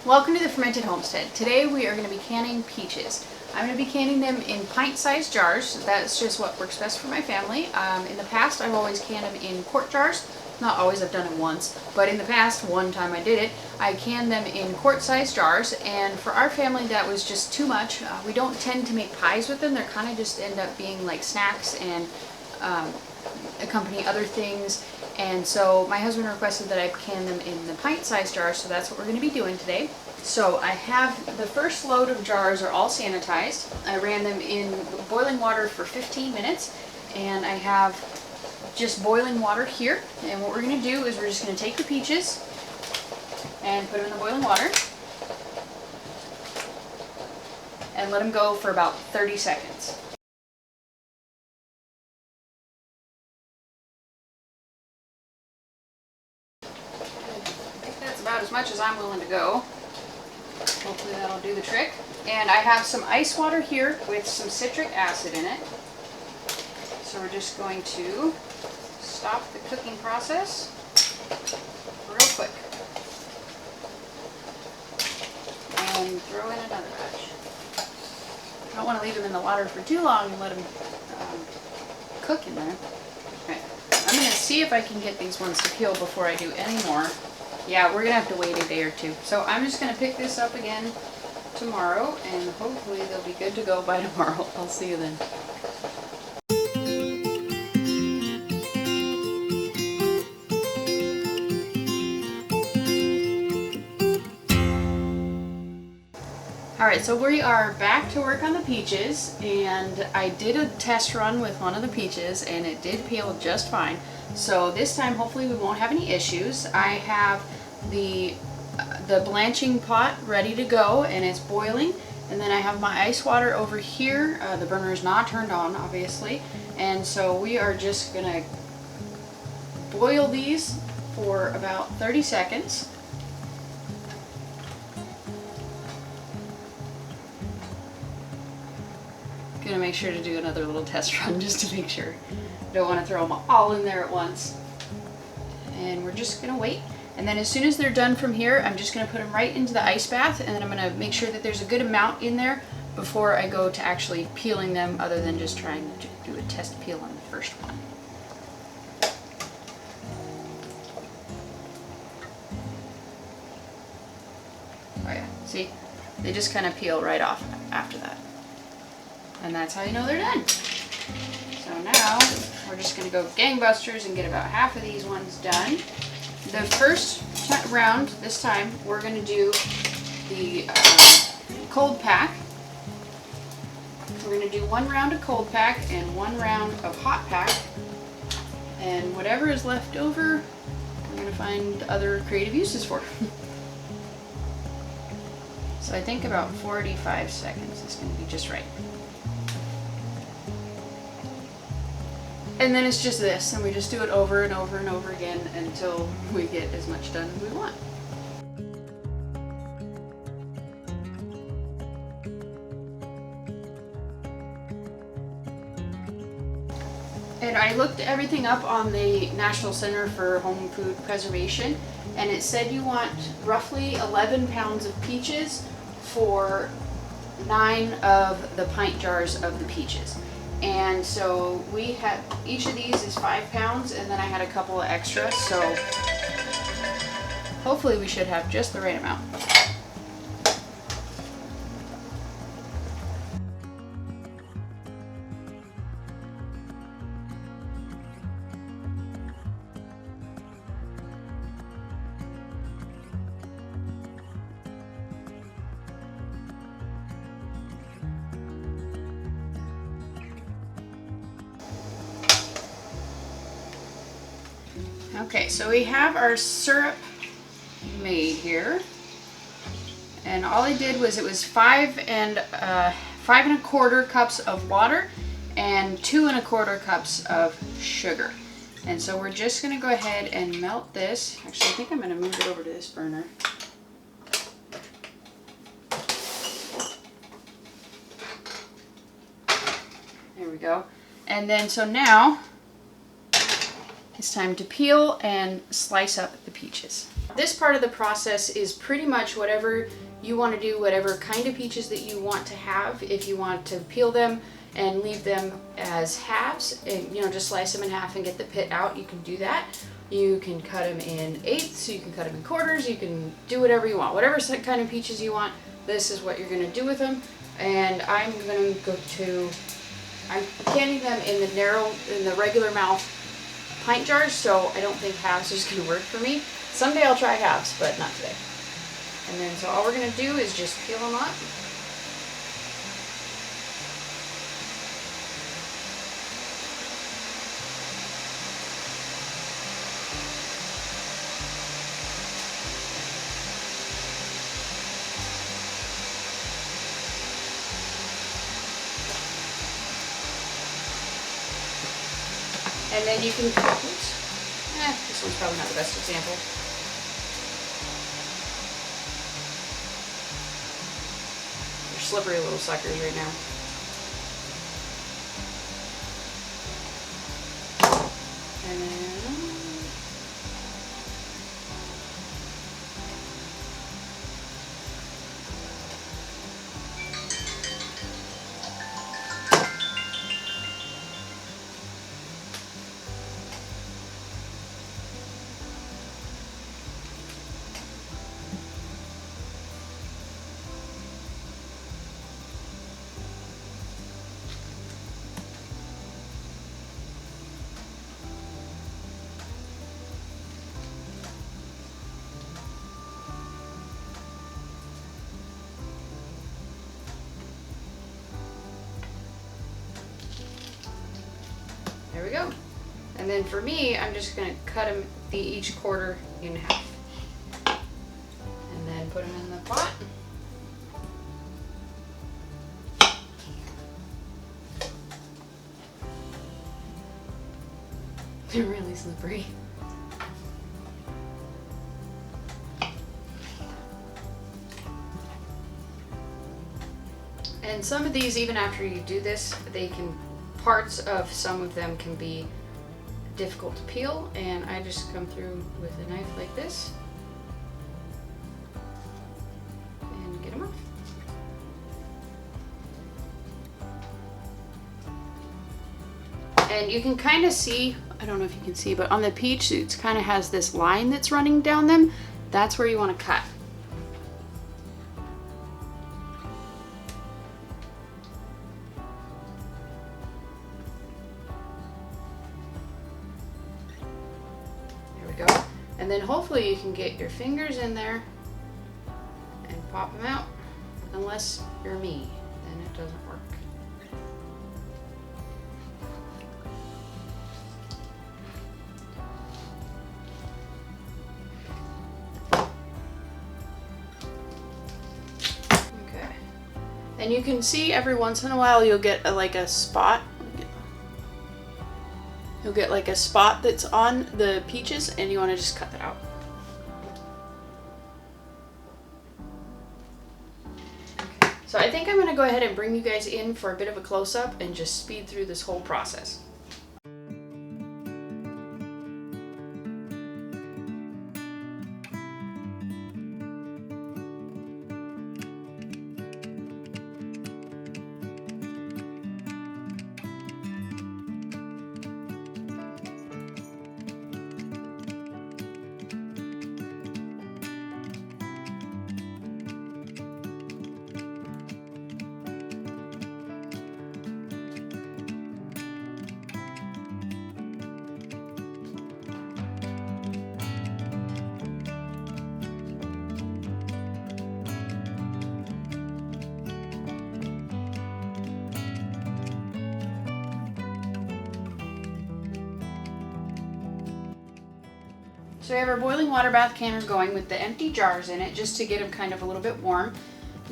Welcome to the Fermented Homestead. Today we are going to be canning peaches. I'm going to be canning them in pint-sized jars. That's just what works best for my family. In the past I've always canned them in quart jars. Not always, I've done it once, but in the past, one time I did it, I canned them in quart-sized jars, and for our family that was just too much. We don't tend to make pies with them. They're kind of just end up being like snacks and accompany other things. And so my husband requested that I can them in the pint-sized jars, so that's what we're going to be doing today. So I have the first load of jars are all sanitized. I ran them in boiling water for 15 minutes, and I have just boiling water here. And what we're going to do is we're just going to take the peaches and put them in the boiling water and let them go for about 30 seconds. About as much as I'm willing to go. Hopefully that'll do the trick. And I have some ice water here with some citric acid in it. So we're just going to stop the cooking process real quick. And throw in another batch. I don't want to leave them in the water for too long and let them cook in there. Okay. I'm going to see if I can get these ones to peel before I do any more. Yeah, we're going to have to wait a day or two. So I'm just going to pick this up again tomorrow, and hopefully they'll be good to go by tomorrow. I'll see you then. Alright, so we are back to work on the peaches, and I did a test run with one of the peaches, and it did peel just fine. So this time hopefully we won't have any issues. I have the blanching pot ready to go, and it's boiling, and then I have my ice water over here. The burner is not turned on, obviously, and so we are just gonna boil these for about 30 seconds. Gonna make sure to do another little test run just to make sure. Don't want to throw them all in there at once. And we're just gonna wait. And then as soon as they're done from here, I'm just gonna put them right into the ice bath, and then I'm gonna make sure that there's a good amount in there before I go to actually peeling them, other than just trying to do a test peel on the first one. Oh yeah, see? They just kind of peel right off after that. And that's how you know they're done. So now we're just going to go gangbusters and get about half of these ones done. The first round, this time, we're going to do the cold pack. We're going to do one round of cold pack and one round of hot pack. And whatever is left over, we're going to find other creative uses for. So I think about 45 seconds is going to be just right. And then it's just this, and we just do it over and over and over again until we get as much done as we want. And I looked everything up on the National Center for Home Food Preservation, and it said you want roughly 11 pounds of peaches for 9 of the pint jars of the peaches. And so we had, each of these is 5 pounds, and then I had a couple of extras, so hopefully we should have just the right amount. Okay, so we have our syrup made here, and all I did was, it was 5 1/4 cups of water and 2 1/4 cups of sugar. And so we're just going to go ahead and melt this. Actually, I think I'm going to move it over to this burner. There we go. And then so now it's time to peel and slice up the peaches. This part of the process is pretty much whatever you want to do, whatever kind of peaches that you want to have. If you want to peel them and leave them as halves, and just slice them in half and get the pit out, you can do that. You can cut them in eighths, you can cut them in quarters, you can do whatever you want. Whatever kind of peaches you want, this is what you're going to do with them. And I'm canning them in the regular mouth pint jars, so I don't think halves is going to work for me. Someday I'll try halves, but not today. And then so all we're going to do is just peel them up. And then you can, this one's probably not the best example. They're slippery little suckers right now. And then, there we go. And then for me, I'm just going to cut them each quarter in half. And then put them in the pot. They're really slippery. And some of these, even after you do this, parts of some of them can be difficult to peel, and I just come through with a knife like this and get them off. And you can kind of see, I don't know if you can see, but on the peach it kind of has this line that's running down them. That's where you want to cut. And then hopefully you can get your fingers in there and pop them out. Unless you're me, then it doesn't work. Okay. And you can see every once in a while you'll get like a spot. You'll get like a spot that's on the peaches, and you want to just cut that out. Okay. So I think I'm going to go ahead and bring you guys in for a bit of a close-up and just speed through this whole process. So we have our boiling water bath canner going with the empty jars in it just to get them kind of a little bit warm.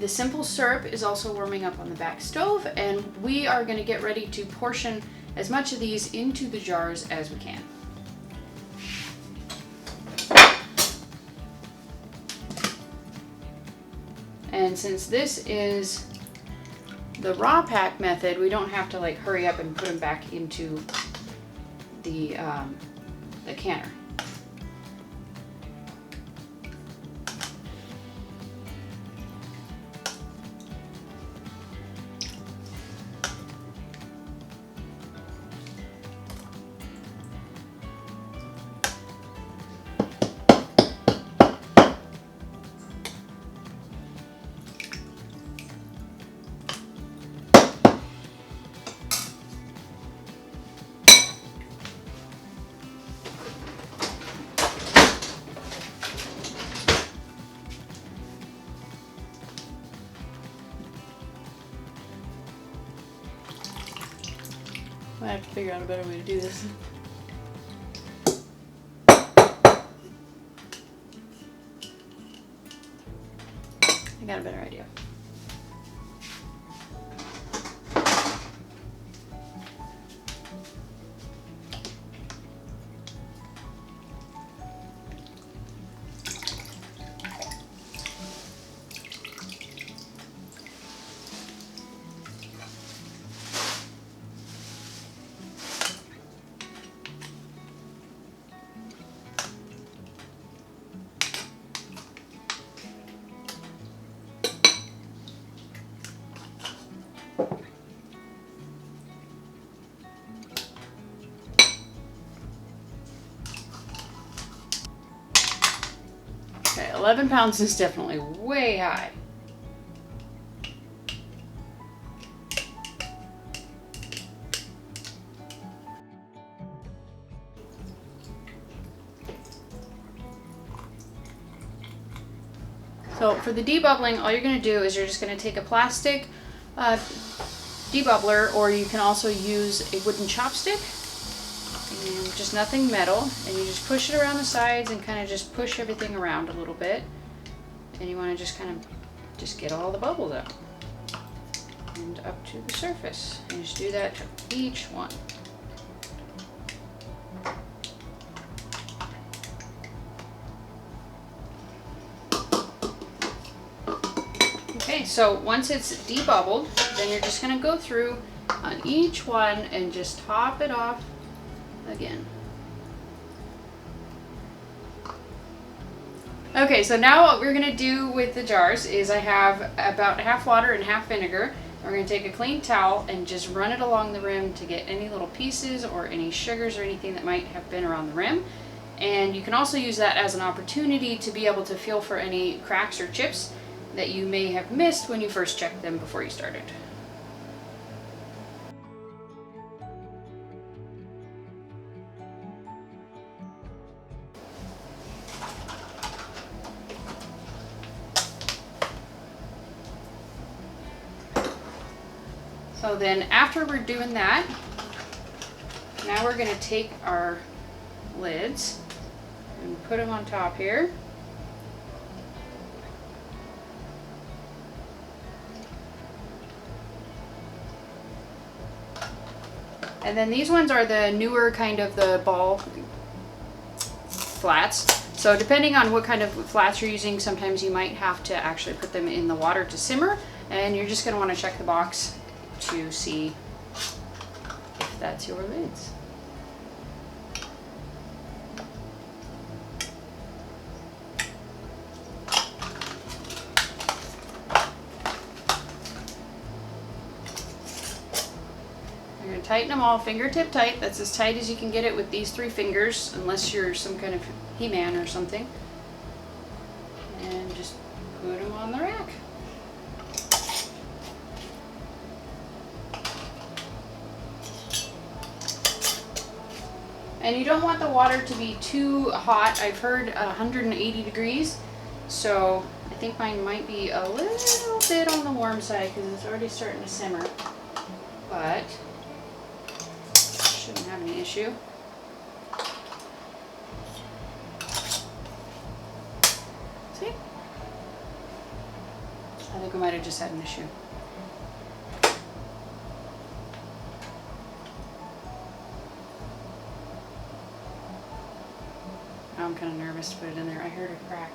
The simple syrup is also warming up on the back stove, and we are going to get ready to portion as much of these into the jars as we can. And since this is the raw pack method, we don't have to like hurry up and put them back into the canner. Might have to figure out a better way to do this. I got a better idea. Okay, 11 pounds is definitely way high. So for the debubbling, all you're going to do is you're just going to take a plastic debubbler, or you can also use a wooden chopstick, and just nothing metal, and you just push it around the sides and kind of just push everything around a little bit, and you want to just kind of just get all the bubbles out and up to the surface, and just do that to each one. Okay, so once it's debubbled, then you're just going to go through on each one and just top it off again. Okay, so now what we're going to do with the jars is I have about half water and half vinegar. We're going to take a clean towel and just run it along the rim to get any little pieces or any sugars or anything that might have been around the rim. And you can also use that as an opportunity to be able to feel for any cracks or chips that you may have missed when you first checked them before you started. So then after we're doing that, now we're going to take our lids and put them on top here. And then these ones are the newer kind of the ball flats. So depending on what kind of flats you're using, sometimes you might have to actually put them in the water to simmer, and you're just going to want to check the box to see if that's your lids. You're going to tighten them all fingertip tight. That's as tight as you can get it with these 3 fingers, unless you're some kind of He-Man or something. And just put them on the rack. And you don't want the water to be too hot. I've heard 180 degrees, so I think mine might be a little bit on the warm side because it's already starting to simmer, but shouldn't have any issue. See? I think we might have just had an issue. I'm kind of nervous to put it in there. I heard a crack,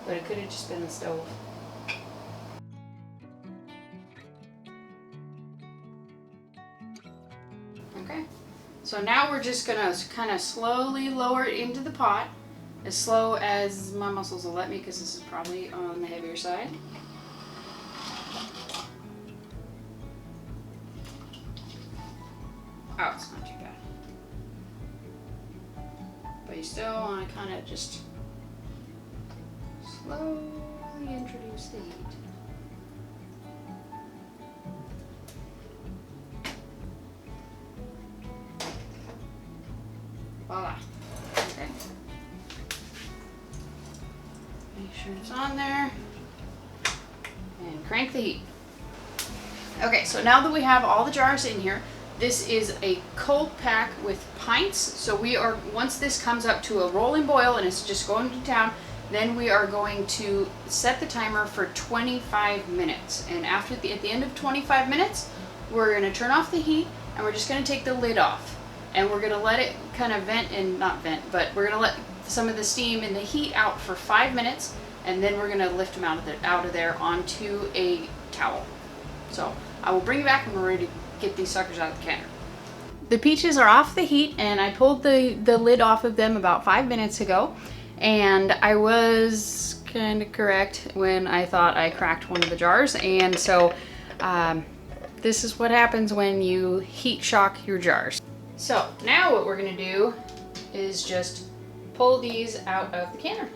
but it could have just been the stove. Okay, so now we're just gonna kind of slowly lower it into the pot, as slow as my muscles will let me, because this is probably on the heavier side. Oh, it's not too bad. But you still want to kind of just slowly introduce the heat. Voila. Okay. Make sure it's on there. And crank the heat. Okay, so now that we have all the jars in here, This is a cold pack with pints. So we are, once this comes up to a rolling boil and it's just going to town, then we are going to set the timer for 25 minutes. And at the end of 25 minutes, we're gonna turn off the heat and we're just gonna take the lid off. And we're gonna let it kind of vent, and not vent, but we're gonna let some of the steam and the heat out for 5 minutes, and then we're gonna lift them out of there onto a towel. So I will bring you back and we're ready to get these suckers out of the canner. The peaches are off the heat, and I pulled the lid off of them about 5 minutes ago, and I was kind of correct when I thought I cracked one of the jars. And so this is what happens when you heat shock your jars. So now what we're gonna do is just pull these out of the canner.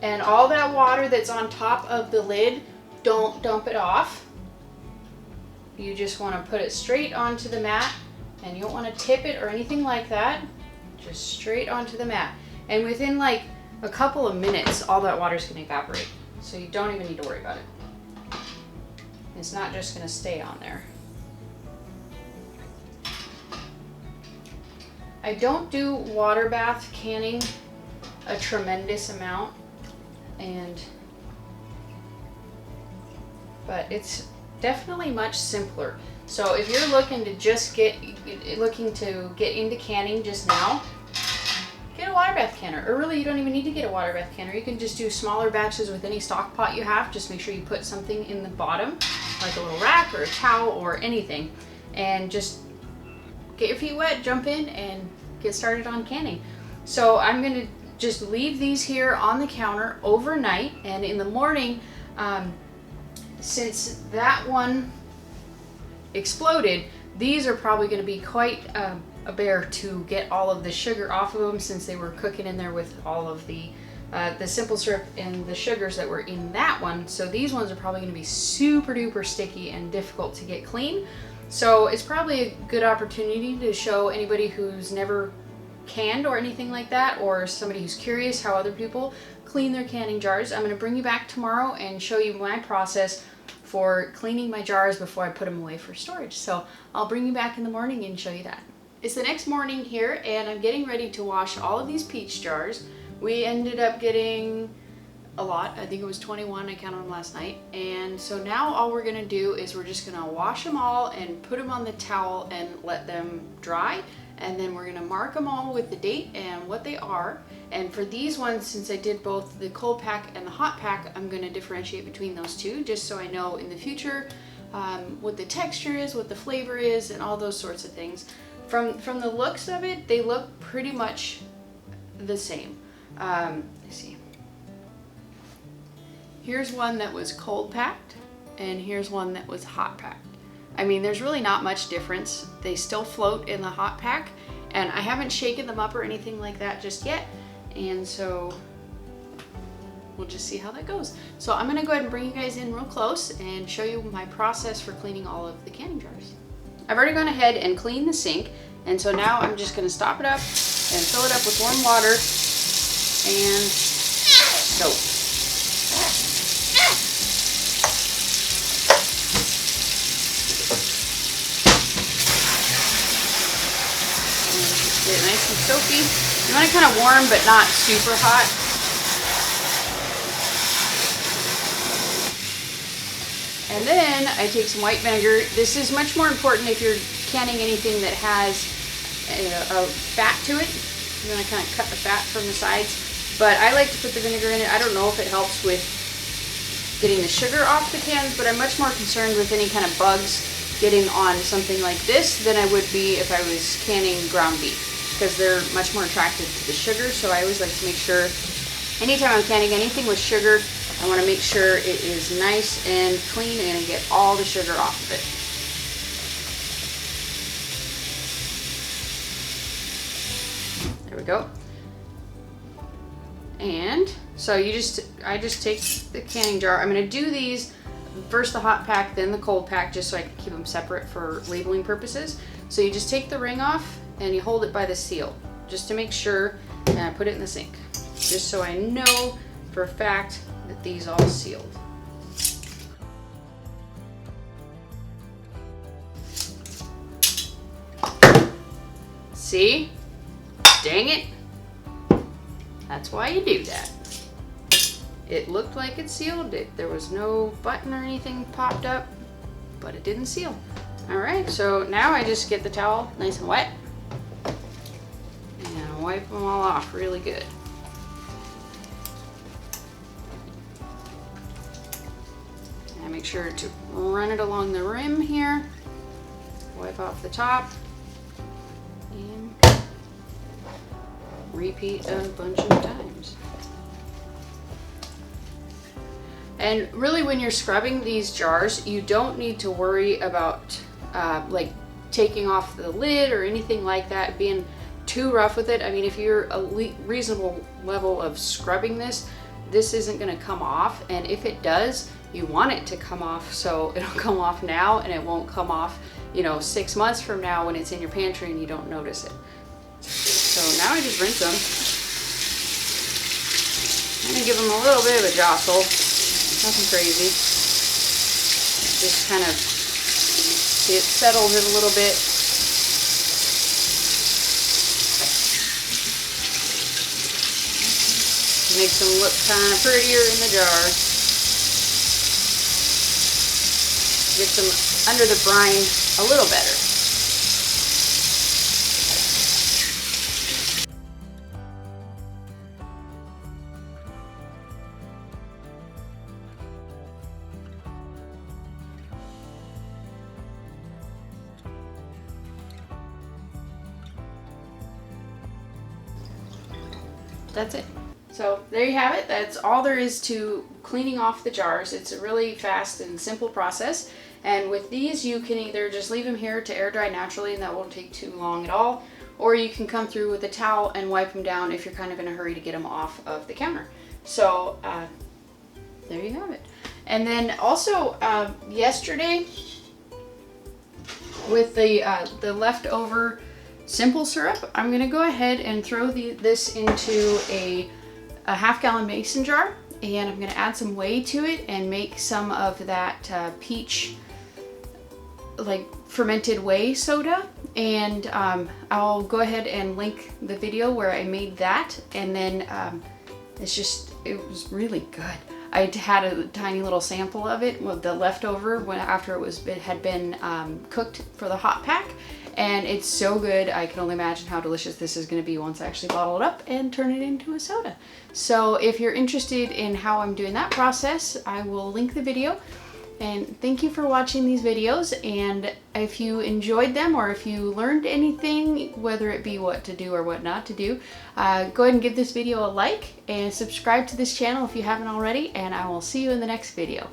And all that water that's on top of the lid, don't dump it off. You just want to put it straight onto the mat, and you don't want to tip it or anything like that. Just straight onto the mat. And within like a couple of minutes, all that water is going to evaporate. So you don't even need to worry about it. It's not just going to stay on there. I don't do water bath canning a tremendous amount, but it's definitely much simpler. So if you're looking to get into canning just now, get a water bath canner. Or really, you don't even need to get a water bath canner. You can just do smaller batches with any stock pot you have. Just make sure you put something in the bottom, like a little rack or a towel or anything, and just get your feet wet, jump in, and get started on canning. So I'm gonna just leave these here on the counter overnight, and in the morning, since that one exploded, these are probably going to be quite a bear to get all of the sugar off of them, since they were cooking in there with all of the simple syrup and the sugars that were in that one. So these ones are probably going to be super duper sticky and difficult to get clean. So it's probably a good opportunity to show anybody who's never canned or anything like that, or somebody who's curious how other people clean their canning jars. I'm going to bring you back tomorrow and show you my process for cleaning my jars before I put them away for storage. So I'll bring you back in the morning and show you that. It's the next morning here, and I'm getting ready to wash all of these peach jars. We ended up getting a lot. I think it was 21. I counted them last night. And so now all we're going to do is we're just going to wash them all and put them on the towel and let them dry. And then we're gonna mark them all with the date and what they are. And for these ones, since I did both the cold pack and the hot pack, I'm gonna differentiate between those two, just so I know in the future what the texture is, what the flavor is, and all those sorts of things. From the looks of it, they look pretty much the same. Let's see. Here's one that was cold packed, and here's one that was hot packed. I mean, there's really not much difference. They still float in the hot pack, and I haven't shaken them up or anything like that just yet. And so we'll just see how that goes. So I'm gonna go ahead and bring you guys in real close and show you my process for cleaning all of the canning jars. I've already gone ahead and cleaned the sink, and so now I'm just gonna stop it up and fill it up with warm water and soap. Get it nice and soapy. You want it kind of warm, but not super hot. And then I take some white vinegar. This is much more important if you're canning anything that has a fat to it. You want to kind of cut the fat from the sides. But I like to put the vinegar in it. I don't know if it helps with getting the sugar off the cans, but I'm much more concerned with any kind of bugs getting on something like this than I would be if I was canning ground beef, because they're much more attracted to the sugar. So I always like to make sure, anytime I'm canning anything with sugar, I want to make sure it is nice and clean and get all the sugar off of it. There we go. And so I just take the canning jar. I'm going to do these first the hot pack, then the cold pack, just so I can keep them separate for labeling purposes. So you just take the ring off and you hold it by the seal, just to make sure, and I put it in the sink, just so I know for a fact that these all sealed. See? Dang it. That's why you do that. It looked like it sealed. There was no button or anything popped up, but it didn't seal. All right, so now I just get the towel nice and wet and wipe them all off really good. And make sure to run it along the rim here. Wipe off the top and repeat a bunch of times. And really, when you're scrubbing these jars, you don't need to worry about like taking off the lid or anything like that, being too rough with it. I mean, if you're a reasonable level of scrubbing this isn't going to come off. And if it does, you want it to come off, so it'll come off now and it won't come off, you know, 6 months from now when it's in your pantry and you don't notice it. So now I just rinse them. I'm going to give them a little bit of a jostle. Nothing crazy. Just kind of see it settles it a little bit. Makes them look kind of prettier in the jar. Gets them under the brine a little better. That's it. So there you have it. That's all there is to cleaning off the jars. It's a really fast and simple process. And with these, you can either just leave them here to air dry naturally, and that won't take too long at all, or you can come through with a towel and wipe them down if you're kind of in a hurry to get them off of the counter. So there you have it. And then also yesterday, with the leftover simple syrup, I'm gonna go ahead and throw this into a half-gallon mason jar, and I'm gonna add some whey to it and make some of that peach, like fermented whey soda. And I'll go ahead and link the video where I made that, and then it was really good. I had a tiny little sample of it with the leftover after it had been cooked for the hot pack, and it's so good. I can only imagine how delicious this is going to be once I actually bottle it up and turn it into a soda. So if you're interested in how I'm doing that process, I will link the video. And thank you for watching these videos, and if you enjoyed them or if you learned anything, whether it be what to do or what not to do, go ahead and give this video a like and subscribe to this channel if you haven't already, and I will see you in the next video.